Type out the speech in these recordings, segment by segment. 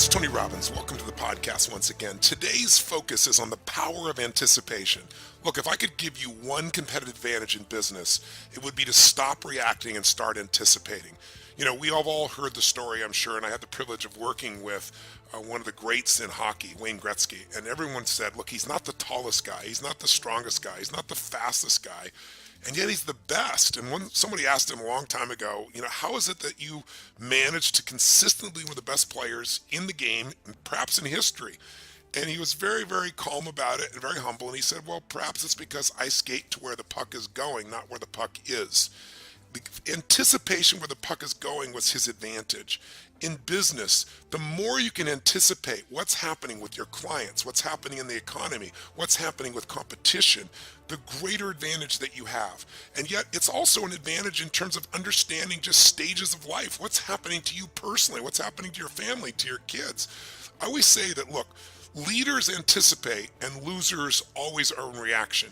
is Tony Robbins. Welcome to the podcast once again. Today's focus is on the power of anticipation. Look, if I could give you one competitive advantage in business, it would be to stop reacting and start anticipating. You know, we have all heard the story, I'm sure, and I had the privilege of working with one of the greats in hockey, Wayne Gretzky, and everyone said, look, he's not the tallest guy, he's not the strongest guy, he's not the fastest guy, and yet he's the best. And when somebody asked him a long time ago, you know, how is it that you manage to consistently be one of the best players in the game, and perhaps in history? And he was very, very calm about it and very humble. And he said, well, perhaps it's because I skate to where the puck is going, not where the puck is. The anticipation where the puck is going was his advantage. In business, the more you can anticipate what's happening with your clients, what's happening in the economy, what's happening with competition, the greater advantage that you have. And yet it's also an advantage in terms of understanding just stages of life. What's happening to you personally? What's happening to your family, to your kids? I always say that, look, leaders anticipate and losers always are in reaction.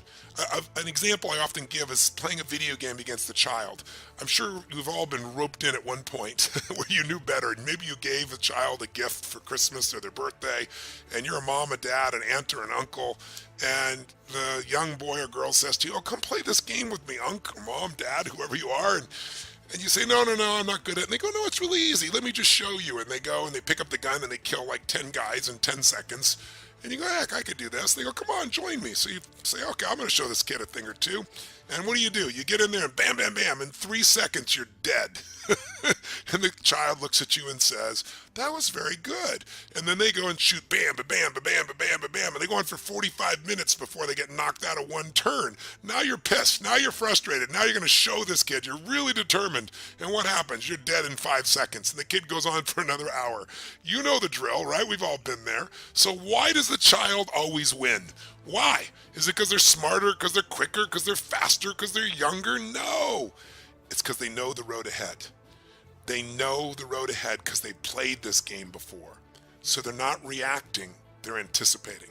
An example I often give is playing a video game against a child. I'm sure you've all been roped in at one point where you knew better. Maybe you gave a child a gift for Christmas or their birthday, and you're a mom, a dad, an aunt, or an uncle, and the young boy or girl says to you, oh, come play this game with me, uncle, mom, dad, whoever you are. And you say, no, I'm not good at it. And they go, no, it's really easy. Let me just show you. And they go and they pick up the gun and they kill like 10 guys in 10 seconds. And you go, heck, I could do this. They go, come on, join me. So you say, okay, I'm going to show this kid a thing or two. And what do? You get in there and bam, bam, bam. In 3 seconds, you're dead. And the child looks at you and says, that was very good. And then they go and shoot bam, ba bam, ba bam, ba bam, ba bam. And they go on for 45 minutes before they get knocked out of one turn. Now you're pissed. Now you're frustrated. Now you're going to show this kid. You're really determined. And what happens? You're dead in 5 seconds. And the kid goes on for another hour. You know the drill, right? We've all been there. So why does the child always win? Why? Is it because they're smarter, because they're quicker, because they're faster, because they're younger? No. It's because they know the road ahead. They know the road ahead because they played this game before. So they're not reacting, they're anticipating.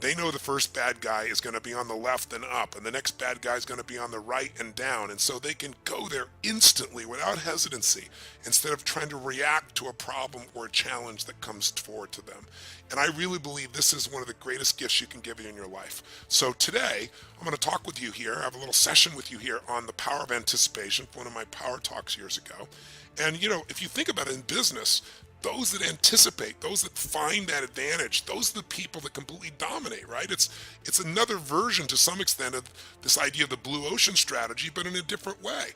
They know the first bad guy is going to be on the left and up, and the next bad guy is going to be on the right and down. And so they can go there instantly without hesitancy instead of trying to react to a problem or a challenge that comes forward to them. And I really believe this is one of the greatest gifts you can give in your life. So today, I'm going to talk with you here. I have a little session with you here on the power of anticipation, one of my power talks years ago. And, you know, if you think about it in business, those that anticipate, those that find that advantage, those are the people that completely dominate, right? It's another version to some extent of this idea of the blue ocean strategy, but in a different way.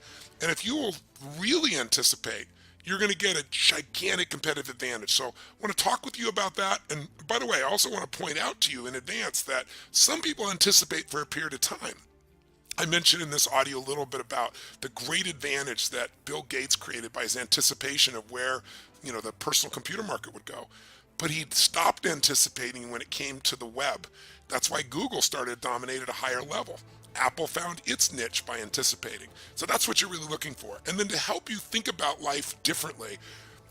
And if you will really anticipate, you're going to get a gigantic competitive advantage. So I want to talk with you about that. And by the way, I also want to point out to you in advance that some people anticipate for a period of time. I mentioned in this audio a little bit about the great advantage that Bill Gates created by his anticipation of where, you know, the personal computer market would go. But he stopped anticipating when it came to the web. That's why Google started to dominate at a higher level. Apple found its niche by anticipating. So that's what you're really looking for. And then to help you think about life differently,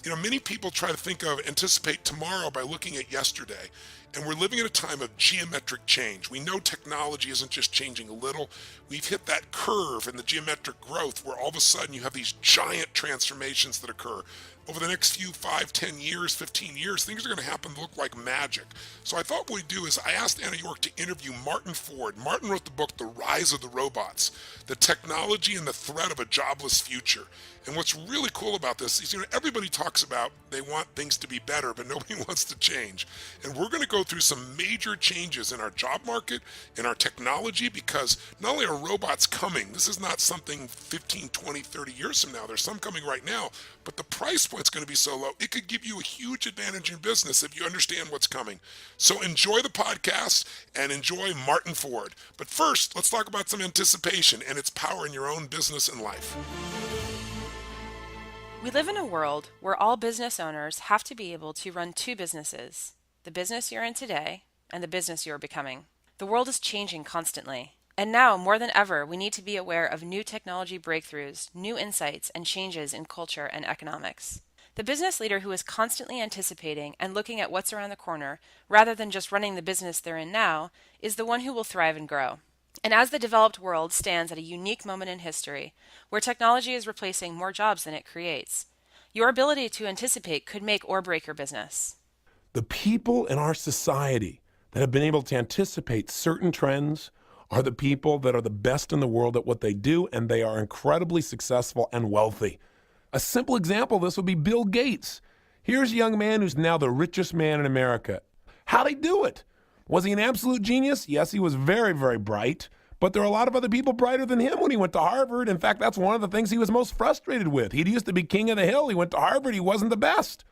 you know, many people try to think of anticipate tomorrow by looking at yesterday. And we're living in a time of geometric change. We know technology isn't just changing a little. We've hit that curve in the geometric growth where all of a sudden you have these giant transformations that occur. Over the next few 5, 10 years, 15 years, things are going to happen that look like magic. So I thought what we'd do is I asked Anna York to interview Martin Ford. Martin wrote the book, The Rise of the Robots, the technology and the threat of a jobless future. And what's really cool about this is, you know, everybody talks about they want things to be better, but nobody wants to change. And we're going to go through some major changes in our job market, in our technology, because not only are robots coming, this is not something 15, 20, 30 years from now. There's some coming right now, but the price point's going to be so low, it could give you a huge advantage in business if you understand what's coming. So enjoy the podcast and enjoy Martin Ford. But first, let's talk about some anticipation and its power in your own business and life. We live in a world where all business owners have to be able to run two businesses, the business you're in today and the business you're becoming. The world is changing constantly, and now more than ever, we need to be aware of new technology breakthroughs, new insights, and changes in culture and economics. The business leader who is constantly anticipating and looking at what's around the corner, rather than just running the business they're in now, is the one who will thrive and grow. And as the developed world stands at a unique moment in history, where technology is replacing more jobs than it creates, your ability to anticipate could make or break your business. The people in our society that have been able to anticipate certain trends are the people that are the best in the world at what they do, and they are incredibly successful and wealthy. A simple example of this would be Bill Gates. Here's a young man who's now the richest man in America. How'd he do it? Was he an absolute genius? Yes, he was very, very bright, but there are a lot of other people brighter than him when he went to Harvard. In fact, that's one of the things he was most frustrated with. He used to be king of the hill. He went to Harvard. He wasn't the best.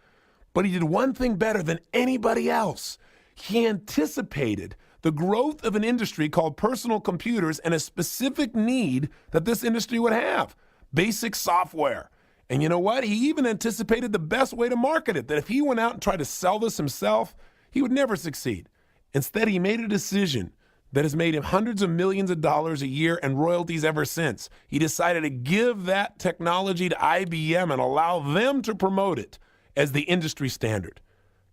But he did one thing better than anybody else. He anticipated the growth of an industry called personal computers and a specific need that this industry would have, basic software. And you know what? He even anticipated the best way to market it, that if he went out and tried to sell this himself, he would never succeed. Instead, he made a decision that has made him hundreds of millions of dollars a year and royalties ever since. He decided to give that technology to IBM and allow them to promote it as the industry standard.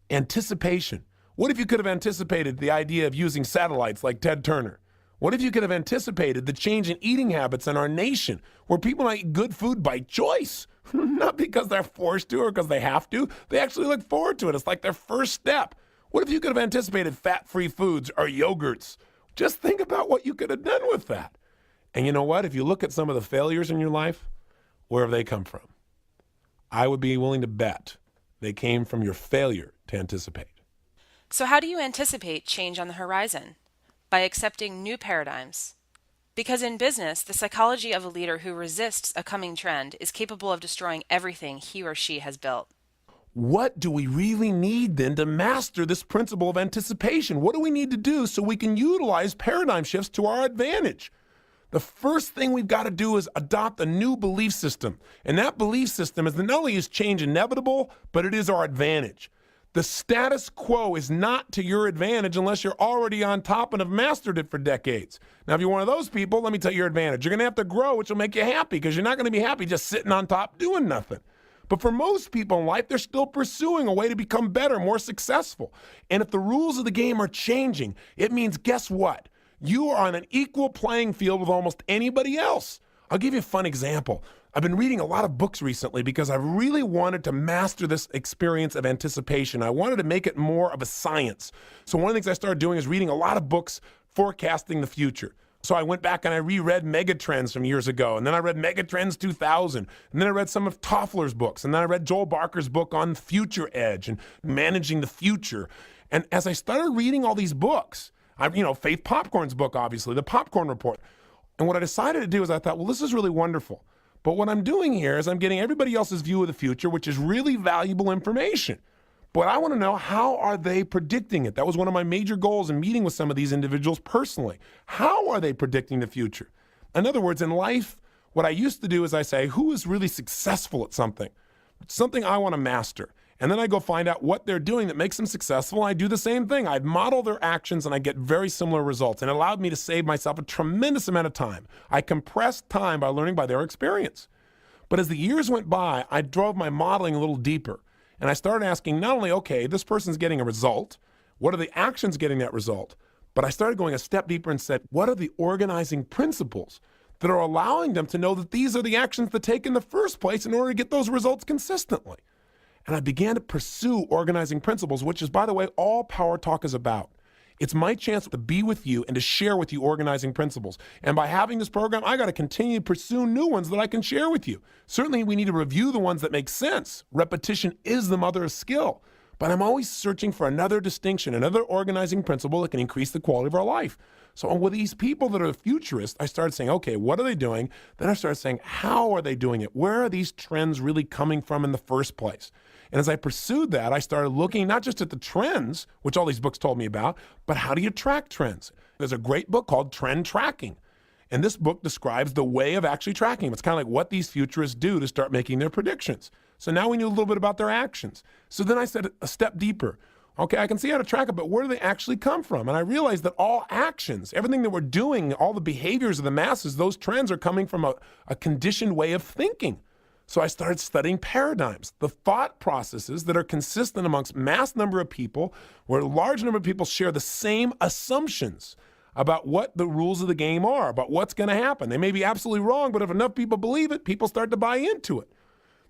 Anticipation. What if you could have anticipated the idea of using satellites like Ted Turner? What if you could have anticipated the change in eating habits in our nation, where people eat good food by choice, not because they're forced to or because they have to. They actually look forward to it. It's like their first step. What if you could have anticipated fat-free foods or yogurts? Just think about what you could have done with that. And you know what? If you look at some of the failures in your life, where have they come from? I would be willing to bet they came from your failure to anticipate. So how do you anticipate change on the horizon? By accepting new paradigms. Because in business, the psychology of a leader who resists a coming trend is capable of destroying everything he or she has built. What do we really need then to master this principle of anticipation? What do we need to do so we can utilize paradigm shifts to our advantage? The first thing we've got to do is adopt a new belief system. And that belief system is that not only is change inevitable, but it is our advantage. The status quo is not to your advantage unless you're already on top and have mastered it for decades. Now, if you're one of those people, let me tell you your advantage. You're going to have to grow, which will make you happy, because you're not going to be happy just sitting on top doing nothing. But for most people in life, they're still pursuing a way to become better, more successful. And if the rules of the game are changing, it means, guess what? You are on an equal playing field with almost anybody else. I'll give you a fun example. I've been reading a lot of books recently because I really wanted to master this experience of anticipation. I wanted to make it more of a science. So one of the things I started doing is reading a lot of books forecasting the future. So I went back and I reread Megatrends from years ago, and then I read Megatrends 2000, and then I read some of Toffler's books, and then I read Joel Barker's book on Future Edge and managing the future. And as I started reading all these books, Faith Popcorn's book, obviously, The Popcorn Report. And what I decided to do is I thought, well, this is really wonderful. But what I'm doing here is I'm getting everybody else's view of the future, which is really valuable information. But I want to know, how are they predicting it? That was one of my major goals in meeting with some of these individuals personally. How are they predicting the future? In other words, in life, what I used to do is I say, who is really successful at something? Something I want to master. And then I go find out what they're doing that makes them successful. I do the same thing. I model their actions and I get very similar results. And it allowed me to save myself a tremendous amount of time. I compressed time by learning by their experience. But as the years went by, I drove my modeling a little deeper. And I started asking not only, okay, this person's getting a result, what are the actions getting that result? But I started going a step deeper and said, what are the organizing principles that are allowing them to know that these are the actions to take in the first place in order to get those results consistently? And I began to pursue organizing principles, which is, by the way, all Power Talk is about. It's my chance to be with you and to share with you organizing principles. And by having this program, I got to continue to pursue new ones that I can share with you. Certainly, we need to review the ones that make sense. Repetition is the mother of skill. But I'm always searching for another distinction, another organizing principle that can increase the quality of our life. So with these people that are futurists, I started saying, okay, what are they doing? Then I started saying, how are they doing it? Where are these trends really coming from in the first place? And as I pursued that, I started looking not just at the trends, which all these books told me about, but how do you track trends? There's a great book called Trend Tracking. And this book describes the way of actually tracking them. It's kind of like what these futurists do to start making their predictions. So now we knew a little bit about their actions. So then I said a step deeper. Okay, I can see how to track it, but where do they actually come from? And I realized that all actions, everything that we're doing, all the behaviors of the masses, those trends are coming from a conditioned way of thinking. So I started studying paradigms, the thought processes that are consistent amongst mass number of people, where a large number of people share the same assumptions about what the rules of the game are, about what's going to happen. They may be absolutely wrong, but if enough people believe it, people start to buy into it.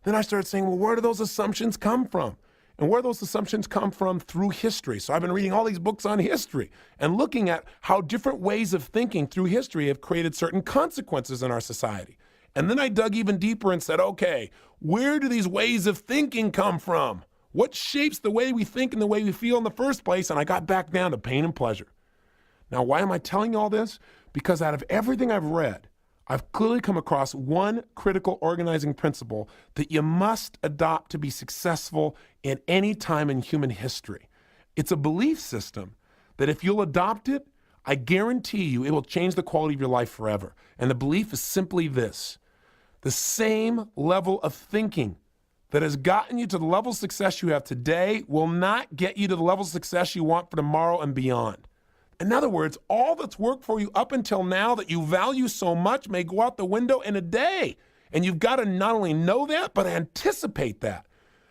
Then I started saying, well, where do those assumptions come from? And where those assumptions come from? Through history. So I've been reading all these books on history and looking at how different ways of thinking through history have created certain consequences in our society. And then I dug even deeper and said, okay, where do these ways of thinking come from? What shapes the way we think and the way we feel in the first place? And I got back down to pain and pleasure. Now, why am I telling you all this? Because out of everything I've read, I've clearly come across one critical organizing principle that you must adopt to be successful in any time in human history. It's a belief system that if you'll adopt it, I guarantee you it will change the quality of your life forever. And the belief is simply this: the same level of thinking that has gotten you to the level of success you have today will not get you to the level of success you want for tomorrow and beyond. In other words, all that's worked for you up until now that you value so much may go out the window in a day. And you've got to not only know that, but anticipate that.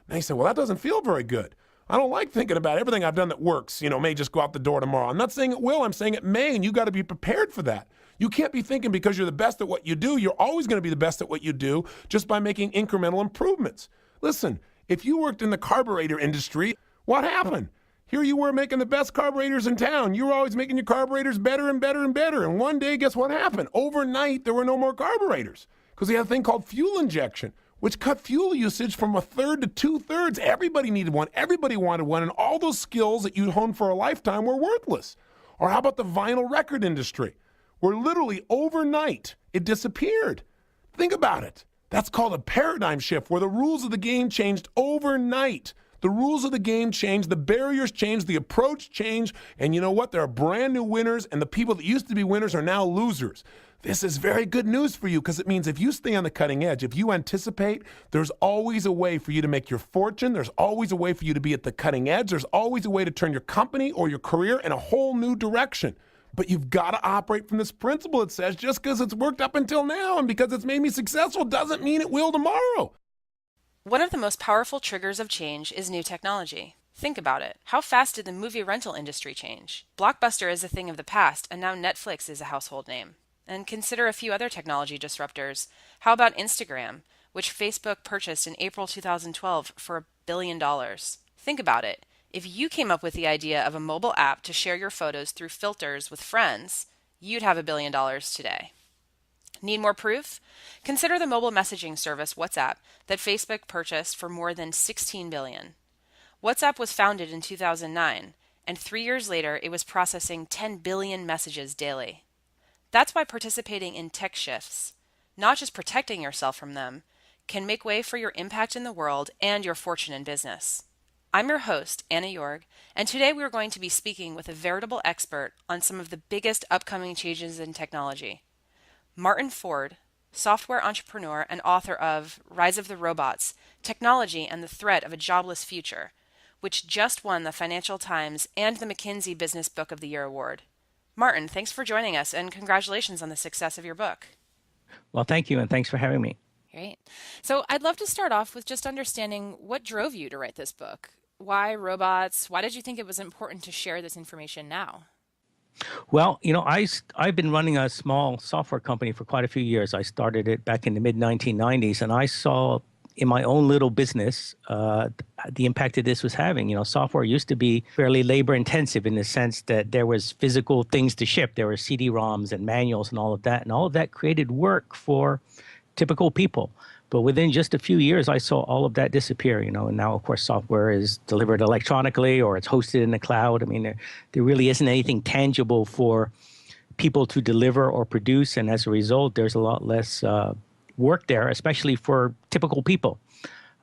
Now you say, well, that doesn't feel very good. I don't like thinking about everything I've done that works, may just go out the door tomorrow. I'm not saying it will, I'm saying it may, and you got to be prepared for that. You can't be thinking because you're the best at what you do, you're always going to be the best at what you do just by making incremental improvements. Listen, if you worked in the carburetor industry, what happened? Here you were making the best carburetors in town. You were always making your carburetors better and better and better. And one day, guess what happened? Overnight, there were no more carburetors because they had a thing called fuel injection, which cut fuel usage from 1/3 to 2/3. Everybody needed one. Everybody wanted one. And all those skills that you'd honed for a lifetime were worthless. Or how about the vinyl record industry, where literally overnight it disappeared? Think about it. That's called a paradigm shift, where the rules of the game changed overnight. The rules of the game changed, the barriers changed, the approach changed, and you know what? There are brand new winners, and the people that used to be winners are now losers. This is very good news for you because it means if you stay on the cutting edge, if you anticipate, there's always a way for you to make your fortune. There's always a way for you to be at the cutting edge. There's always a way to turn your company or your career in a whole new direction. But you've got to operate from this principle that says just because it's worked up until now and because it's made me successful doesn't mean it will tomorrow. One of the most powerful triggers of change is new technology. Think about it. How fast did the movie rental industry change? Blockbuster is a thing of the past, and now Netflix is a household name. And consider a few other technology disruptors. How about Instagram, which Facebook purchased in April 2012 for $1 billion? Think about it. If you came up with the idea of a mobile app to share your photos through filters with friends, you'd have $1 billion today. Need more proof? Consider the mobile messaging service WhatsApp that Facebook purchased for more than $16 billion. WhatsApp was founded in 2009, and 3 years later it was processing 10 billion messages daily. That's why participating in tech shifts, not just protecting yourself from them, can make way for your impact in the world and your fortune in business. I'm your host, Anna Jorg, and today we are going to be speaking with a veritable expert on some of the biggest upcoming changes in technology. Martin Ford, software entrepreneur and author of Rise of the Robots, Technology and the Threat of a Jobless Future, which just won the Financial Times and the McKinsey Business Book of the Year award. Martin, thanks for joining us and congratulations on the success of your book. Well, thank you, and thanks for having me. Great. So I'd love to start off with just understanding what drove you to write this book. Why robots? Why did you think it was important to share this information now? Well, I've been running a small software company for quite a few years. I started it back in the mid-1990s, and I saw in my own little business the impact that this was having. Software used to be fairly labor-intensive in the sense that there was physical things to ship. There were CD-ROMs and manuals and all of that created work for typical people. But within just a few years, I saw all of that disappear, and now, of course, software is delivered electronically or it's hosted in the cloud. I mean, there really isn't anything tangible for people to deliver or produce. And as a result, there's a lot less work there, especially for typical people.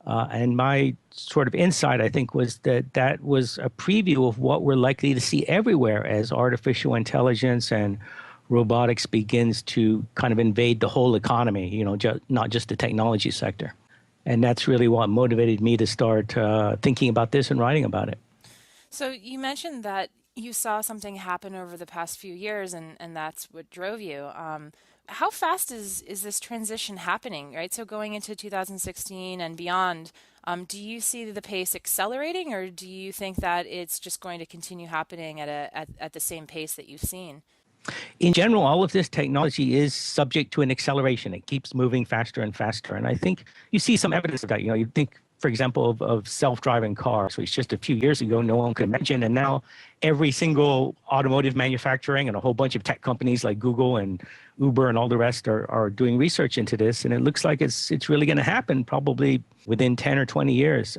And my sort of insight, I think, was that was a preview of what we're likely to see everywhere as artificial intelligence and robotics begins to kind of invade the whole economy, not just the technology sector. And that's really what motivated me to start thinking about this and writing about it. So you mentioned that you saw something happen over the past few years, and that's what drove you. How fast is this transition happening, right? So going into 2016 and beyond, do you see the pace accelerating, or do you think that it's just going to continue happening at the same pace that you've seen? In general, all of this technology is subject to an acceleration. It keeps moving faster and faster. And I think you see some evidence of that. You think for example, of self-driving cars, which just a few years ago no one could imagine. And now every single automotive manufacturing and a whole bunch of tech companies like Google and Uber and all the rest are doing research into this. And it looks like it's really going to happen probably within 10 or 20 years.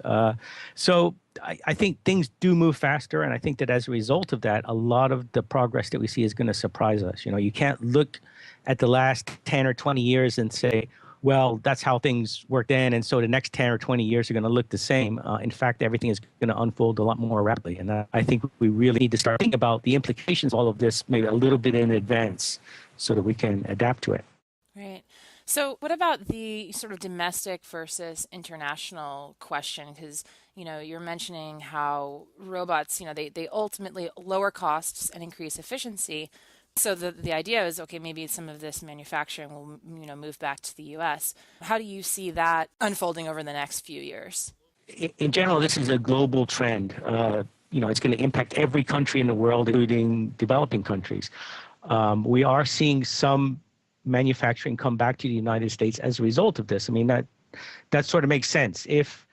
So I think things do move faster. And I think that as a result of that, a lot of the progress that we see is going to surprise us. You know, you can't look at the last 10 or 20 years and say, well, that's how things worked then, and so the next 10 or 20 years are going to look the same. In fact, everything is going to unfold a lot more rapidly. And I think we really need to start thinking about the implications of all of this maybe a little bit in advance so that we can adapt to it. Right. So what about the sort of domestic versus international question? Because, you know, you're mentioning how robots, you know, they ultimately lower costs and increase efficiency. So the idea is, okay, maybe some of this manufacturing will, you know, move back to the U.S. How do you see that unfolding over the next few years? In general, this is a global trend. You know, it's going to impact every country in the world, including developing countries. We are seeing some manufacturing come back to the United States as a result of this. I mean, that sort of makes sense. If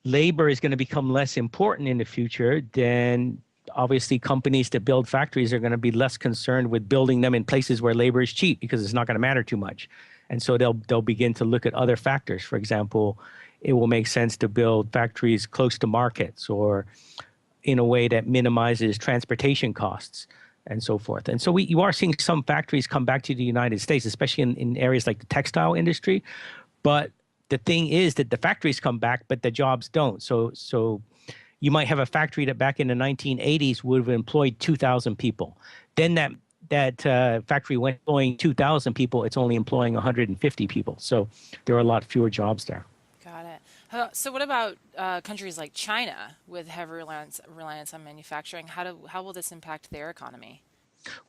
labor is going to become less important in the future, then obviously companies that build factories are going to be less concerned with building them in places where labor is cheap because it's not going to matter too much. And so they'll begin to look at other factors. For example, it will make sense to build factories close to markets or in a way that minimizes transportation costs and so forth. And so you are seeing some factories come back to the United States, especially in areas like the textile industry. But the thing is that the factories come back, but the jobs don't. So you might have a factory that back in the 1980s would have employed 2,000 people. Then that factory went employing 2,000 people. It's only employing 150 people. So there are a lot fewer jobs there. Got it. So what about countries like China with heavy reliance on manufacturing? How will this impact their economy?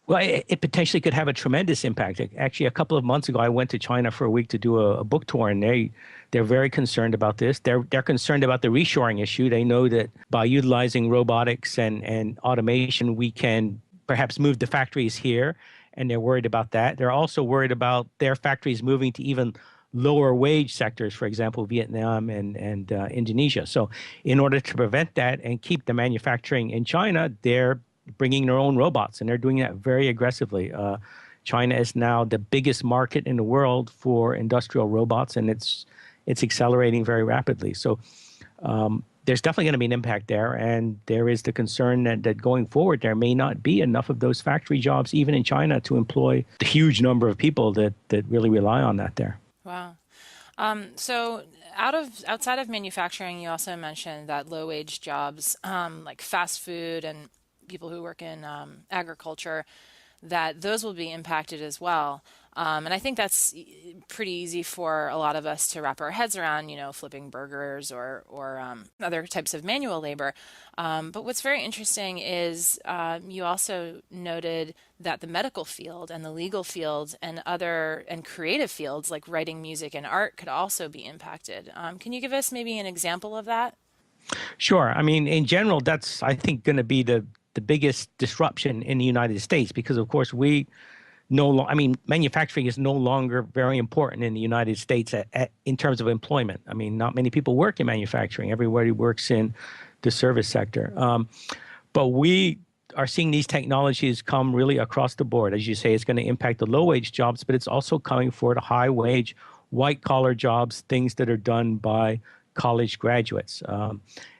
Well, it potentially could have a tremendous impact. Actually, a couple of months ago, I went to China for a week to do a book tour, and they're very concerned about this. They're concerned about the reshoring issue. They know that by utilizing robotics and automation, we can perhaps move the factories here, and they're worried about that. They're also worried about their factories moving to even lower wage sectors, for example, Vietnam and Indonesia. So in order to prevent that and keep the manufacturing in China, they're bringing their own robots, and they're doing that very aggressively. China is now the biggest market in the world for industrial robots, and it's accelerating very rapidly. So there's definitely going to be an impact there, and there is the concern that going forward, there may not be enough of those factory jobs, even in China, to employ the huge number of people that really rely on that there. Wow. So outside of manufacturing, you also mentioned that low-wage jobs, like fast food and people who work in agriculture, that those will be impacted as well. And I think that's pretty easy for a lot of us to wrap our heads around, you know, flipping burgers or other types of manual labor. But what's very interesting is you also noted that the medical field and the legal field and creative fields like writing, music, and art could also be impacted. Can you give us maybe an example of that? Sure. I mean, in general, that's, I think, going to be the biggest disruption in the United States because, of course, manufacturing is no longer very important in the United States in terms of employment. I mean, not many people work in manufacturing. Everybody works in the service sector. But we are seeing these technologies come really across the board. As you say, it's going to impact the low-wage jobs, but it's also coming for the high-wage, white-collar jobs, things that are done by college graduates.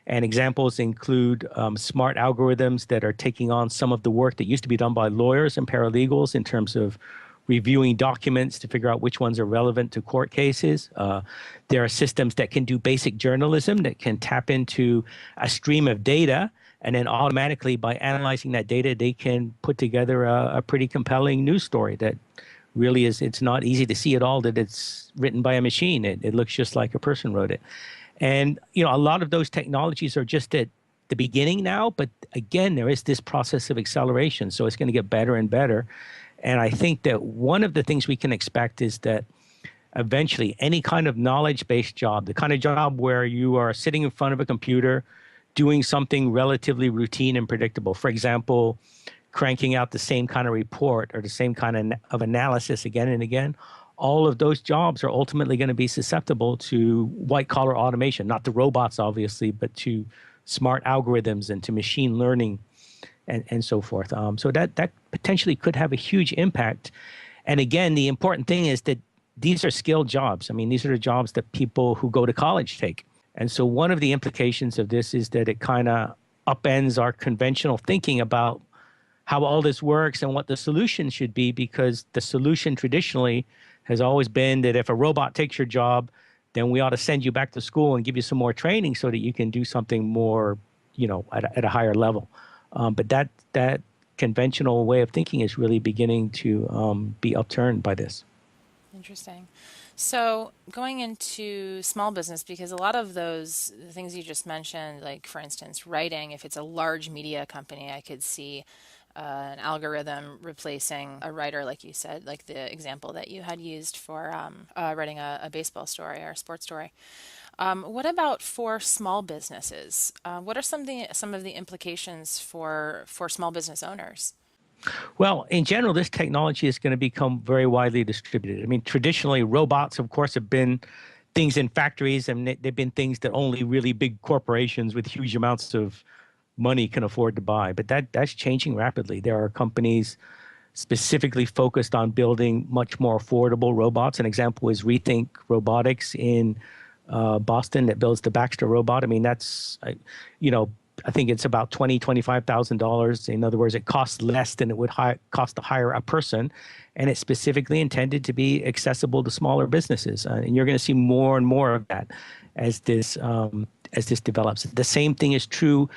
And examples include smart algorithms that are taking on some of the work that used to be done by lawyers and paralegals in terms of reviewing documents to figure out which ones are relevant to court cases. There are systems that can do basic journalism that can tap into a stream of data, and then automatically by analyzing that data, they can put together a pretty compelling news story that really it's not easy to see at all that it's written by a machine. It looks just like a person wrote it. And, you know, a lot of those technologies are just at the beginning now, but again, there is this process of acceleration. So it's going to get better and better. And I think that one of the things we can expect is that eventually any kind of knowledge-based job, the kind of job where you are sitting in front of a computer doing something relatively routine and predictable, for example, cranking out the same kind of report or the same kind of analysis again and again, all of those jobs are ultimately going to be susceptible to white collar automation, not to robots, obviously, but to smart algorithms and to machine learning and so forth. So that potentially could have a huge impact. And again, the important thing is that these are skilled jobs. I mean, these are the jobs that people who go to college take. And so one of the implications of this is that it kind of upends our conventional thinking about how all this works and what the solution should be, because the solution traditionally has always been that if a robot takes your job, then we ought to send you back to school and give you some more training so that you can do something more, at a higher level. But that conventional way of thinking is really beginning to be upturned by this. Interesting. So going into small business, because a lot of those things you just mentioned, like for instance, writing, if it's a large media company, I could see an algorithm replacing a writer, like you said, like the example that you had used for writing a baseball story or a sports story. What about for small businesses? What are some of the implications for small business owners? Well, in general, this technology is going to become very widely distributed. I mean, traditionally, robots, of course, have been things in factories, and they've been things that only really big corporations with huge amounts of money can afford to buy. But that's changing rapidly. There are companies specifically focused on building much more affordable robots. An example is Rethink Robotics in Boston that builds the Baxter robot. I mean, that's, I think it's about $25,000. In other words, it costs less than it would cost to hire a person, and it's specifically intended to be accessible to smaller businesses. And you're going to see more and more of that as this develops. The same thing is true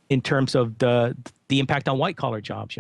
in terms of the impact on white collar jobs.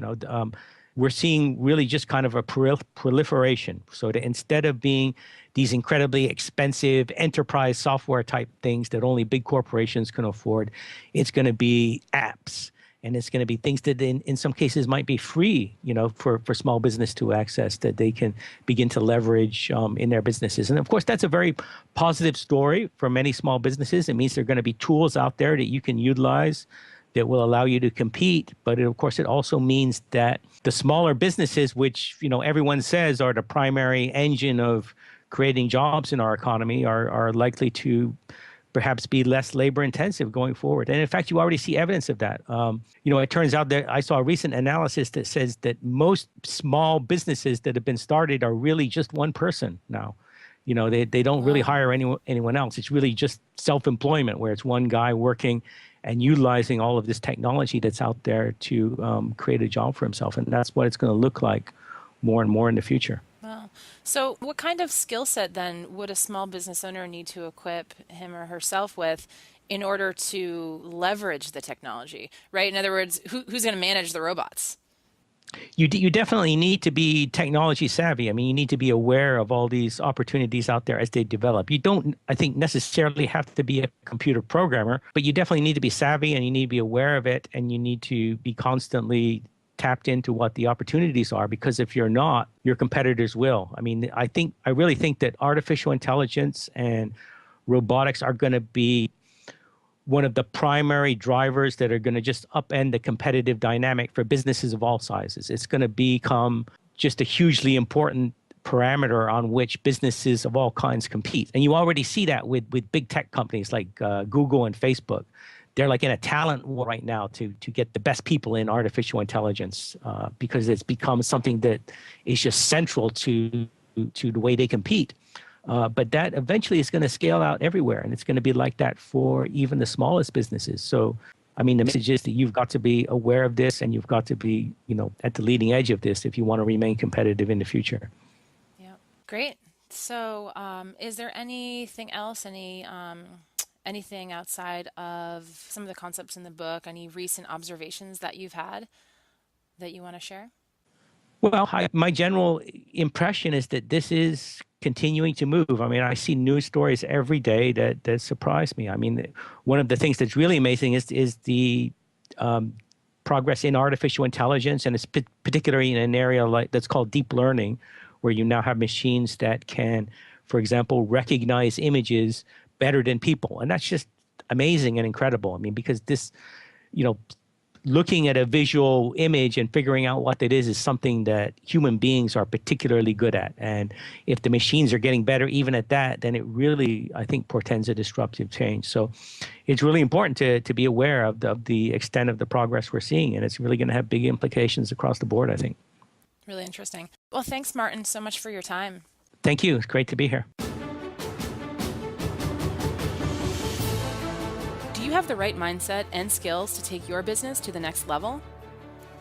We're seeing really just kind of a proliferation. So that instead of being these incredibly expensive enterprise software type things that only big corporations can afford, it's going to be apps, and it's going to be things that in some cases might be free, for small business to access, that they can begin to leverage in their businesses. And of course, that's a very positive story for many small businesses. It means there are going to be tools out there that you can utilize that will allow you to compete. But of course, it also means that the smaller businesses, which everyone says are the primary engine of creating jobs in our economy, are likely to perhaps be less labor intensive going forward. And in fact, you already see evidence of that. It turns out that I saw a recent analysis that says that most small businesses that have been started are really just one person now. They don't really hire anyone else. It's really just self-employment, where it's one guy working and utilizing all of this technology that's out there to create a job for himself. And that's what it's going to look like more and more in the future. Wow. So what kind of skill set then would a small business owner need to equip him or herself with in order to leverage the technology, right? In other words, who's going to manage the robots? You definitely need to be technology savvy. I mean, you need to be aware of all these opportunities out there as they develop. You don't, I think, necessarily have to be a computer programmer, but you definitely need to be savvy, and you need to be aware of it, and you need to be constantly tapped into what the opportunities are, because if you're not, your competitors will. I mean, I really think that artificial intelligence and robotics are going to be one of the primary drivers that are going to just upend the competitive dynamic for businesses of all sizes. It's going to become just a hugely important parameter on which businesses of all kinds compete. And you already see that with big tech companies like Google and Facebook. They're like in a talent war right now to get the best people in artificial intelligence because it's become something that is just central to the way they compete. But that eventually is going to scale out everywhere, and it's going to be like that for even the smallest businesses. So, I mean, the message is that you've got to be aware of this, and you've got to be, at the leading edge of this if you want to remain competitive in the future. Yeah, great. So, is there anything else, anything outside of some of the concepts in the book, any recent observations that you've had that you want to share? Well, my general impression is that this is continuing to move. I mean, I see news stories every day that surprise me. I mean, one of the things that's really amazing is the progress in artificial intelligence, and it's particularly in an area that's called deep learning, where you now have machines that can, for example, recognize images better than people. And that's just amazing and incredible. I mean, because this, looking at a visual image and figuring out what it is something that human beings are particularly good at. And if the machines are getting better even at that, then it really, I think, portends a disruptive change. So it's really important to be aware of the extent of the progress we're seeing. And it's really going to have big implications across the board, I think. Really interesting. Well, thanks, Martin, so much for your time. Thank you. It's great to be here. Do you have the right mindset and skills to take your business to the next level?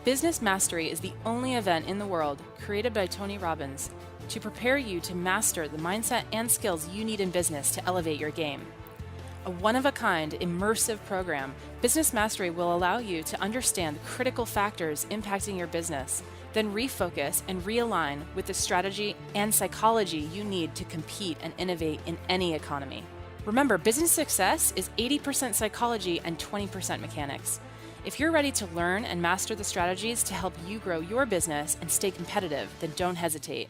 Business Mastery is the only event in the world created by Tony Robbins to prepare you to master the mindset and skills you need in business to elevate your game. A one-of-a-kind, immersive program, Business Mastery will allow you to understand the critical factors impacting your business, then refocus and realign with the strategy and psychology you need to compete and innovate in any economy. Remember, business success is 80% psychology and 20% mechanics. If you're ready to learn and master the strategies to help you grow your business and stay competitive, then don't hesitate.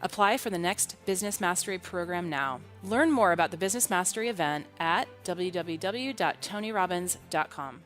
Apply for the next Business Mastery program now. Learn more about the Business Mastery event at www.tonyrobbins.com.